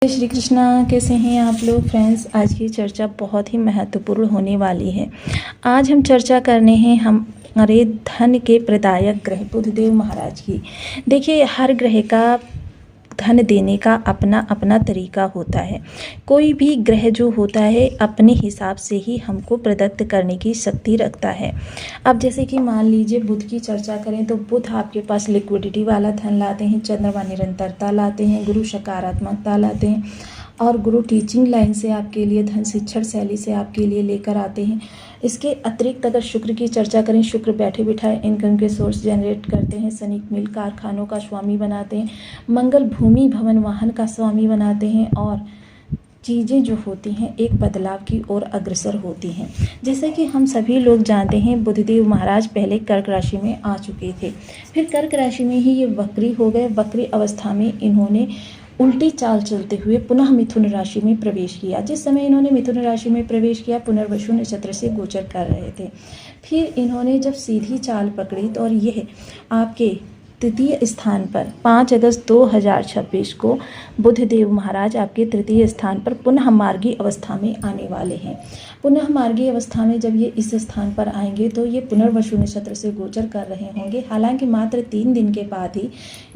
श्री कृष्णा, कैसे हैं आप लोग फ्रेंड्स। आज की चर्चा बहुत ही महत्वपूर्ण होने वाली है। आज हम चर्चा करने हैं हमारे धन के प्रदायक ग्रह बुधदेव महाराज की। देखिए, हर ग्रह का धन देने का अपना अपना तरीका होता है। कोई भी ग्रह जो होता है अपने हिसाब से ही हमको प्रदत्त करने की शक्ति रखता है। अब जैसे कि मान लीजिए बुध की चर्चा करें तो बुध आपके पास लिक्विडिटी वाला धन लाते हैं, चंद्रमा निरंतरता लाते हैं, गुरु सकारात्मकता लाते हैं और गुरु टीचिंग लाइन से आपके लिए धन शिक्षण शैली से आपके लिए लेकर आते हैं। इसके अतिरिक्त अगर शुक्र की चर्चा करें, शुक्र बैठे बिठाए इनकम के सोर्स जनरेट करते हैं, शनि मिल कारखानों का स्वामी बनाते हैं, मंगल भूमि भवन वाहन का स्वामी बनाते हैं और चीज़ें जो होती हैं एक बदलाव की ओर अग्रसर होती हैं। जैसे कि हम सभी लोग जानते हैं बुधदेव महाराज पहले कर्क राशि में आ चुके थे, फिर कर्क राशि में ही ये वक्री हो गए। वक्री अवस्था में इन्होंने उल्टी चाल चलते हुए पुनः मिथुन राशि में प्रवेश किया। जिस समय इन्होंने मिथुन राशि में प्रवेश किया पुनर्वसु नक्षत्र से गोचर कर रहे थे। फिर इन्होंने जब सीधी चाल पकड़ी तो और यह आपके तृतीय स्थान पर 5 अगस्त 2026 को बुधदेव महाराज आपके तृतीय स्थान पर पुनः मार्गी अवस्था में आने वाले हैं। पुनः मार्गी अवस्था में जब ये इस स्थान पर आएंगे तो ये पुनर्वसु नक्षत्र से गोचर कर रहे होंगे। हालांकि मात्र 3 दिन के बाद ही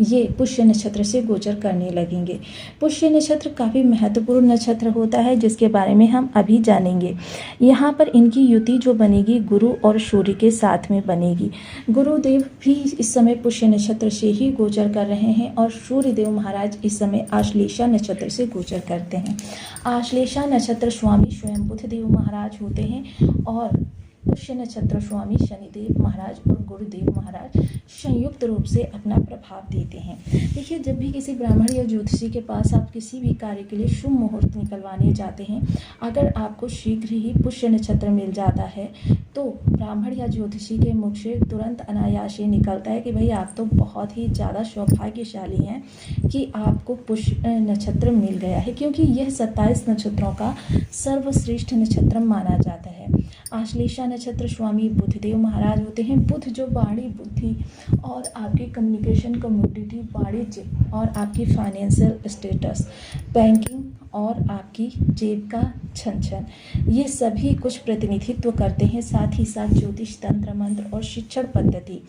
ये पुष्य नक्षत्र से गोचर करने लगेंगे। पुष्य नक्षत्र काफ़ी महत्वपूर्ण नक्षत्र होता है जिसके बारे में हम अभी जानेंगे। यहाँ पर इनकी युति जो बनेगी गुरु और सूर्य के साथ में बनेगी। गुरुदेव भी इस समय पुष्य नक्षत्र से ही गोचर कर रहे हैं और सूर्यदेव महाराज इस समय आश्लेषा नक्षत्र से गोचर करते हैं। आश्लेषा नक्षत्र स्वामी स्वयं बुधदेव महाराज होते हैं और पुष्य नक्षत्र स्वामी शनिदेव महाराज और गुरुदेव महाराज संयुक्त रूप से अपना प्रभाव देते हैं। देखिए, जब भी किसी ब्राह्मण या ज्योतिषी के पास आप किसी भी कार्य के लिए शुभ मुहूर्त निकलवाने जाते हैं, अगर आपको शीघ्र ही पुष्य नक्षत्र मिल जाता है तो ब्राह्मण या ज्योतिषी के मुख से तुरंत अनायास ये निकलता है कि भाई आप तो बहुत ही ज़्यादा सौभाग्यशाली हैं कि आपको पुष्य नक्षत्र मिल गया है, क्योंकि यह 27 नक्षत्रों का सर्वश्रेष्ठ नक्षत्र माना जाता है। आश्लेषा नक्षत्र स्वामी बुधदेव महाराज होते हैं। बुध जो वाणी बुद्धि और आपकी कम्युनिकेशन कम्युनिटी वाणिज्य और आपकी फाइनेंशियल स्टेटस बैंकिंग और आपकी जेब का छन ये सभी कुछ प्रतिनिधित्व करते हैं। साथ ही साथ ज्योतिष तंत्र मंत्र और शिक्षण पद्धति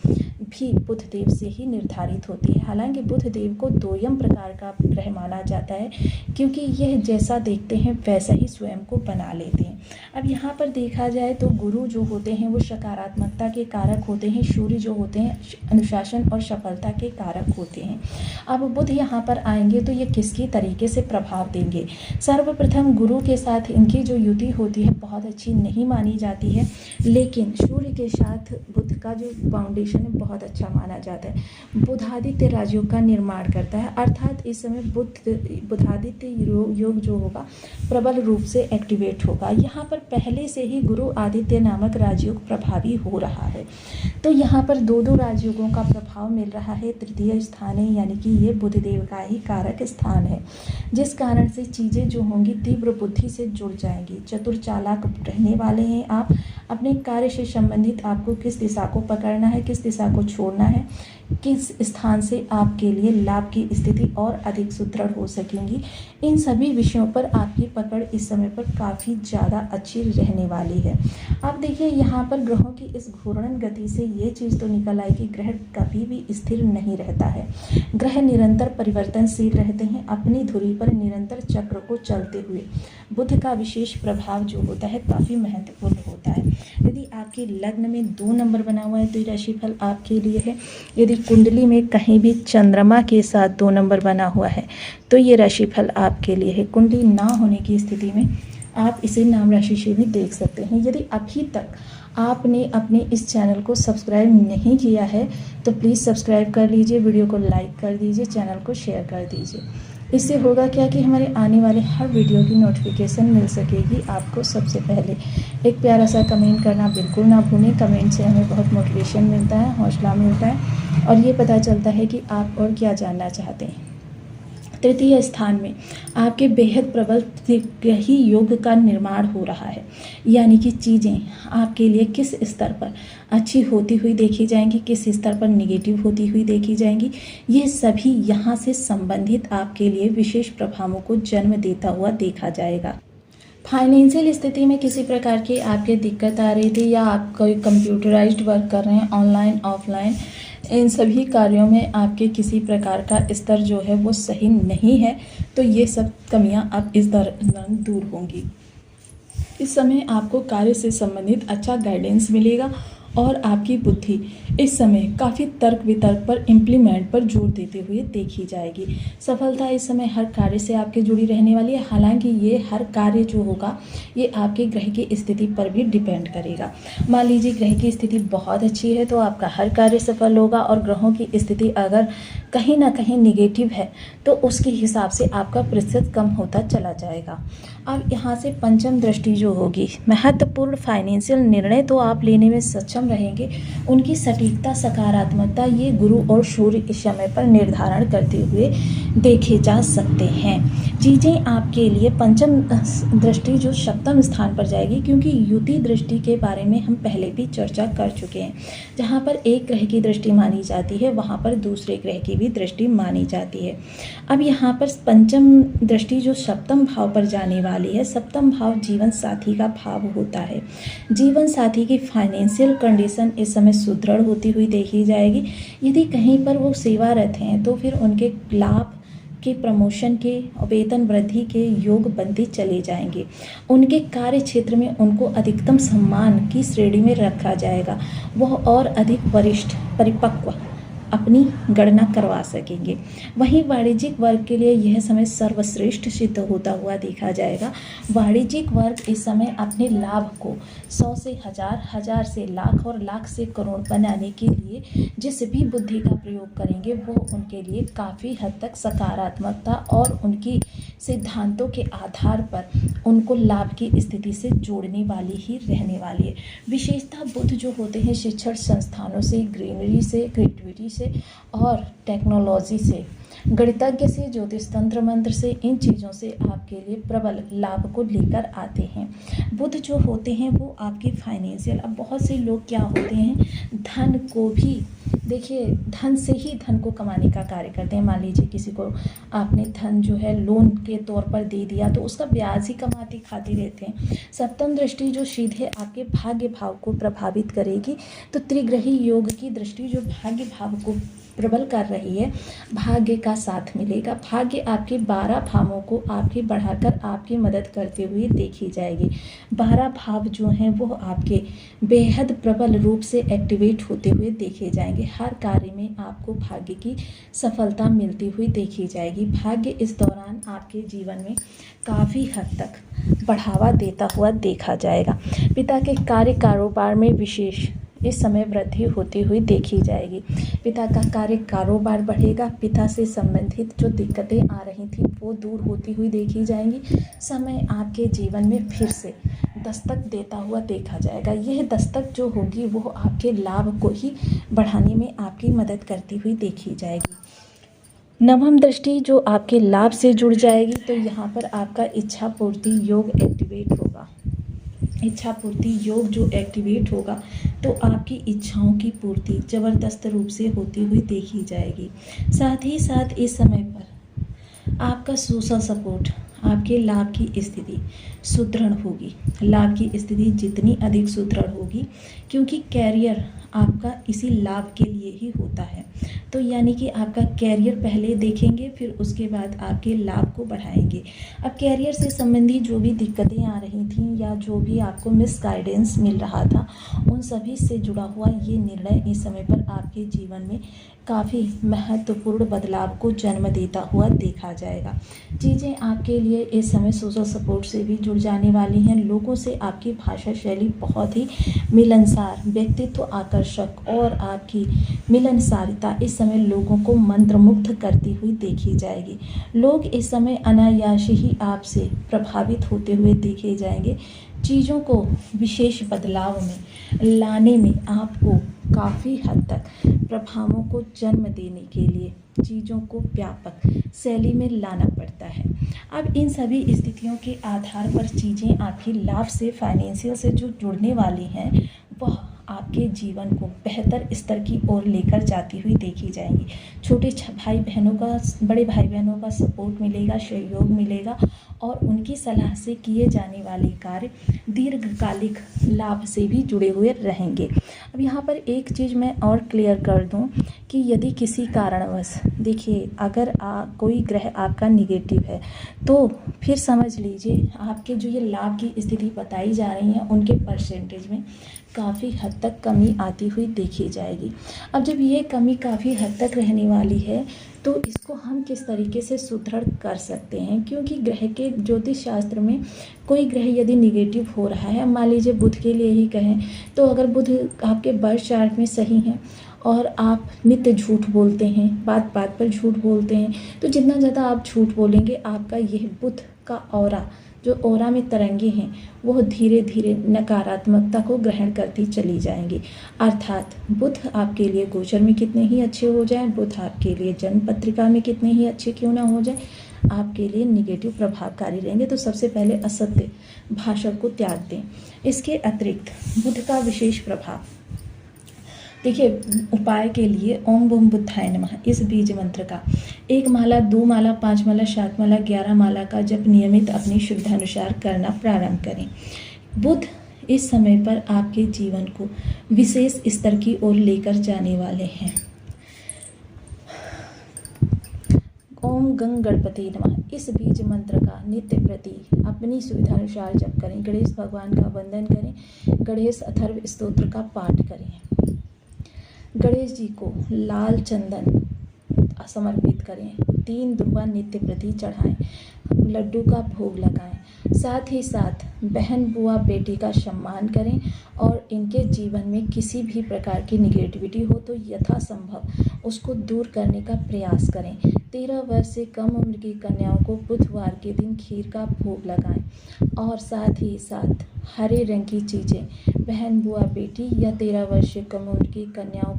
भी बुधदेव से ही निर्धारित होती है। हालांकि बुधदेव को दोयम प्रकार का ग्रह माना जाता है क्योंकि यह जैसा देखते हैं वैसा ही स्वयं को बना लेते हैं। अब यहाँ पर देखा जाए तो गुरु जो होते हैं वो सकारात्मकता के कारक होते हैं, सूर्य जो होते हैं अनुशासन और सफलता के कारक होते हैं। अब बुध यहाँ पर आएंगे तो ये किसकी तरीके से प्रभाव देंगे। सर्वप्रथम गुरु के साथ इनकी जो युति होती है बहुत अच्छी नहीं मानी जाती है, लेकिन सूर्य के साथ बुध का जो फाउंडेशन है बहुत अच्छा माना जाता है। बुधादित्य राजयोग का निर्माण करता है, अर्थात इस समय बुधादित्य योग जो होगा प्रबल रूप से एक्टिवेट होगा। यहाँ पर पहले से ही गुरु आदित्य नामक राजयोग प्रभावी हो रहा है, तो यहाँ पर दो राजयोगों का प्रभाव मिल रहा है। तृतीय स्थान है यानी कि ये बुधदेव का ही कारक स्थान है, जिस कारण से चीज़ें जो होंगी तीव्र बुद्धि से जुड़ जाएंगी। चतुर चालाक रहने वाले हैं आप। अपने कार्य से संबंधित आपको किस दिशा को पकड़ना है, किस दिशा को छोड़ना है, किस स्थान से आपके लिए लाभ की स्थिति और अधिक सुदृढ़ हो सकेंगी, इन सभी विषयों पर आपकी पकड़ इस समय पर काफ़ी ज़्यादा अच्छी रहने वाली है। अब देखिए, यहाँ पर ग्रहों की इस घूर्णन गति से ये चीज़ तो निकल आई कि ग्रह कभी भी स्थिर नहीं रहता है। ग्रह निरंतर परिवर्तनशील रहते हैं, अपनी धुरी पर निरंतर चक्र को चलते हुए। बुध का विशेष प्रभाव जो होता है काफ़ी महत्वपूर्ण होता है। यदि आपके लग्न में 2 नंबर बना हुआ है तो ये राशिफल आपके लिए है। यदि कुंडली में कहीं भी चंद्रमा के साथ 2 नंबर बना हुआ है तो ये राशिफल आपके लिए है। कुंडली ना होने की स्थिति में आप इसे नाम राशि से भी देख सकते हैं। यदि अभी तक आपने अपने इस चैनल को सब्सक्राइब नहीं किया है तो प्लीज़ सब्सक्राइब कर लीजिए, वीडियो को लाइक कर दीजिए, चैनल को शेयर कर दीजिए। इससे होगा क्या कि हमारे आने वाले हर वीडियो की नोटिफिकेशन मिल सकेगी आपको सबसे पहले। एक प्यारा सा कमेंट करना बिल्कुल ना भूलें। कमेंट से हमें बहुत मोटिवेशन मिलता है, हौसला मिलता है और ये पता चलता है कि आप और क्या जानना चाहते हैं। तृतीय स्थान में आपके बेहद प्रबल त्रिग्रही योग का निर्माण हो रहा है, यानी कि चीज़ें आपके लिए किस स्तर पर अच्छी होती हुई देखी जाएंगी, किस स्तर पर निगेटिव होती हुई देखी जाएंगी, ये सभी यहाँ से संबंधित आपके लिए विशेष प्रभावों को जन्म देता हुआ देखा जाएगा। फाइनेंशियल स्थिति में किसी प्रकार की आपके दिक्कत आ रही थी या आप कोई कंप्यूटराइज्ड वर्क कर रहे हैं, ऑनलाइन ऑफलाइन, इन सभी कार्यों में आपके किसी प्रकार का स्तर जो है वो सही नहीं है, तो ये सब कमियां अब इस दौरान दूर होंगी। इस समय आपको कार्य से संबंधित अच्छा गाइडेंस मिलेगा और आपकी बुद्धि इस समय काफ़ी तर्क वितर्क पर इम्प्लीमेंट पर जोर देते हुए देखी जाएगी। सफलता इस समय हर कार्य से आपके जुड़ी रहने वाली है। हालांकि ये हर कार्य जो होगा ये आपके ग्रह की स्थिति पर भी डिपेंड करेगा। मान लीजिए ग्रह की स्थिति बहुत अच्छी है तो आपका हर कार्य सफल होगा, और ग्रहों की स्थिति अगर कहीं ना कहीं निगेटिव है तो उसके हिसाब से आपका प्रतिशत कम होता चला जाएगा। अब यहाँ से पंचम दृष्टि जो होगी, महत्वपूर्ण फाइनेंशियल निर्णय तो आप लेने में सक्षम रहेंगे, उनकी सटीकता सकारात्मकता ये गुरु और सूर्य इस समय पर निर्धारण करते हुए देखे जा सकते हैं। चीज़ें आपके लिए पंचम दृष्टि जो सप्तम स्थान पर जाएगी, क्योंकि युति दृष्टि के बारे में हम पहले भी चर्चा कर चुके हैं। जहाँ पर एक ग्रह की दृष्टि मानी जाती है वहाँ पर दूसरे ग्रह की भी दृष्टि मानी जाती है। अब यहाँ पर पंचम दृष्टि जो सप्तम भाव पर जाने वाली है, सप्तम भाव जीवन साथी का भाव होता है। जीवन साथी की फाइनेंशियल कंडीशन इस समय सुदृढ़ होती हुई देखी जाएगी। यदि कहीं पर वो सेवारत हैं तो फिर उनके लाभ के, प्रमोशन के, वेतन वृद्धि के योग बनते चले जाएंगे। उनके कार्य क्षेत्र में उनको अधिकतम सम्मान की श्रेणी में रखा जाएगा। वह और अधिक वरिष्ठ, परिपक्व अपनी गणना करवा सकेंगे। वहीं वाणिज्यिक वर्ग के लिए यह समय सर्वश्रेष्ठ सिद्ध होता हुआ देखा जाएगा। वाणिज्यिक वर्ग इस समय अपने लाभ को 100 से 1000, 1000 से लाख और लाख से करोड़ बनाने के लिए जिस भी बुद्धि का प्रयोग करेंगे वो उनके लिए काफ़ी हद तक सकारात्मकता और उनकी सिद्धांतों के आधार पर उनको लाभ की स्थिति से जोड़ने वाली ही रहने वाली है। विशेषतः बुध जो होते हैं शिक्षण संस्थानों से, ग्रीनरी से, क्रिएटिविटी से और टेक्नोलॉजी से, गणितज्ञ से, ज्योतिष तंत्र मंत्र से, इन चीज़ों से आपके लिए प्रबल लाभ को लेकर आते हैं। बुध जो होते हैं वो आपकी फाइनेंशियल, अब बहुत से लोग क्या होते हैं, धन को भी देखिए, धन से ही धन को कमाने का कार्य करते हैं। मान लीजिए किसी को आपने धन जो है लोन के तौर पर दे दिया तो उसका ब्याज ही कमाते खाते रहते हैं। सप्तम दृष्टि जो सीधे आपके भाग्य भाव को प्रभावित करेगी, तो त्रिग्रही योग की दृष्टि जो भाग्य भाव को प्रबल कर रही है, भाग्य का साथ मिलेगा। भाग्य आपके 12 भावों को आपके बढ़ाकर आपकी मदद करते हुए देखी जाएगी। 12 भाव जो हैं वो आपके बेहद प्रबल रूप से एक्टिवेट होते हुए देखे जाएंगे। हर कार्य में आपको भाग्य की सफलता मिलती हुई देखी जाएगी। भाग्य इस दौरान आपके जीवन में काफ़ी हद तक बढ़ावा देता हुआ देखा जाएगा। पिता के कार्य कारोबार में विशेष इस समय वृद्धि होती हुई देखी जाएगी। पिता का कार्य कारोबार बढ़ेगा। पिता से संबंधित जो दिक्कतें आ रही थी वो दूर होती हुई देखी जाएंगी। समय आपके जीवन में फिर से दस्तक देता हुआ देखा जाएगा। यह दस्तक जो होगी वो आपके लाभ को ही बढ़ाने में आपकी मदद करती हुई देखी जाएगी। नवम दृष्टि जो आपके लाभ से जुड़ जाएगी, तो यहाँ पर आपका इच्छा पूर्ति योग एक्टिवेट होगा। इच्छा पूर्ति योग जो एक्टिवेट होगा तो आपकी इच्छाओं की पूर्ति ज़बरदस्त रूप से होती हुई देखी जाएगी। साथ ही साथ इस समय पर आपका सोशल सपोर्ट, आपके लाभ की स्थिति सुदृढ़ होगी। लाभ की स्थिति जितनी अधिक सुदृढ़ होगी, क्योंकि कैरियर आपका इसी लाभ के लिए ही होता है, तो यानी कि आपका कैरियर पहले देखेंगे फिर उसके बाद आपके लाभ को बढ़ाएंगे। अब कैरियर से संबंधी जो भी दिक्कतें आ रही थी या जो भी आपको मिस गाइडेंस मिल रहा था, उन सभी से जुड़ा हुआ ये निर्णय इस समय पर आपके जीवन में काफ़ी महत्वपूर्ण बदलाव को जन्म देता हुआ देखा जाएगा। चीज़ें आपके लिए इस समय सोशल सपोर्ट से भी जुड़ जाने वाली हैं। लोगों से आपकी भाषा शैली बहुत ही मिलनसार, व्यक्तित्व आकर्षक और आपकी मिलनसारता इस समय लोगों को मंत्रमुग्ध करती हुई देखी जाएगी। लोग इस समय अनायास ही आपसे प्रभावित होते हुए देखे जाएंगे। चीज़ों को विशेष बदलाव में लाने में आपको काफ़ी हद तक प्रभावों को जन्म देने के लिए चीज़ों को व्यापक शैली में लाना पड़ता है। अब इन सभी स्थितियों के आधार पर चीज़ें आपकी लाभ से, फाइनेंशियल से जो जुड़ने वाली हैं, वह आपके जीवन को बेहतर स्तर की ओर लेकर जाती हुई देखी जाएंगी। छोटे भाई बहनों का, बड़े भाई बहनों का सपोर्ट मिलेगा, सहयोग मिलेगा और उनकी सलाह से किए जाने वाले कार्य दीर्घकालिक लाभ से भी जुड़े हुए रहेंगे। अब यहाँ पर एक चीज़ मैं और क्लियर कर दूँ कि यदि किसी कारणवश, देखिए, अगर कोई ग्रह आपका निगेटिव है तो फिर समझ लीजिए आपके जो ये लाभ की स्थिति बताई जा रही है उनके परसेंटेज में काफ़ी हद तक कमी आती हुई देखी जाएगी। अब जब ये कमी काफ़ी हद तक रहने वाली है तो इसको हम किस तरीके से सुदृढ़ कर सकते हैं, क्योंकि ग्रह के ज्योतिष शास्त्र में कोई ग्रह यदि निगेटिव हो रहा है, मान लीजिए बुध के लिए ही कहें, तो अगर बुध आपके बर्थ चार्ट में सही हैं और आप नित्य झूठ बोलते हैं, बात बात पर झूठ बोलते हैं, तो जितना ज़्यादा आप झूठ बोलेंगे आपका यह बुध का ऑरा, जो ऑरा में तरंगे हैं, वो धीरे धीरे नकारात्मकता को ग्रहण करती चली जाएंगी। अर्थात बुध आपके लिए गोचर में कितने ही अच्छे हो जाएं, बुध आपके लिए जन्म पत्रिका में कितने ही अच्छे क्यों ना हो जाए, आपके लिए निगेटिव प्रभावकारी रहेंगे। तो सबसे पहले असत्य भाषण को त्याग दें। इसके अतिरिक्त बुध का विशेष प्रभाव, देखिए, उपाय के लिए ओम बम बुद्धाय नमः इस बीज मंत्र का 1 माला, 2 माला, 5 माला, 7 माला, 11 माला का जप नियमित अपनी सुविधानुसार करना प्रारंभ करें। बुध इस समय पर आपके जीवन को विशेष स्तर की ओर लेकर जाने वाले हैं। ओम गंग गणपति नमः इस बीज मंत्र का नित्य प्रति अपनी सुविधानुसार जप करें। गणेश भगवान का वंदन करें, गणेश अथर्व स्तोत्र का पाठ करें। गणेश जी को लाल चंदन समर्पित करें, 3 दुर्वा नित्य प्रति चढ़ाएं, लड्डू का भोग लगाएं। साथ ही साथ बहन, बुआ, बेटी का सम्मान करें और इनके जीवन में किसी भी प्रकार की निगेटिविटी हो तो यथासंभव उसको दूर करने का प्रयास करें। 13 वर्ष से कम उम्र की कन्याओं को बुधवार के दिन खीर का भोग लगाएं और साथ ही साथ हरे रंग की चीज़ें बहन, बुआ, बेटी या 13 वर्ष से कम उम्र की कन्याओं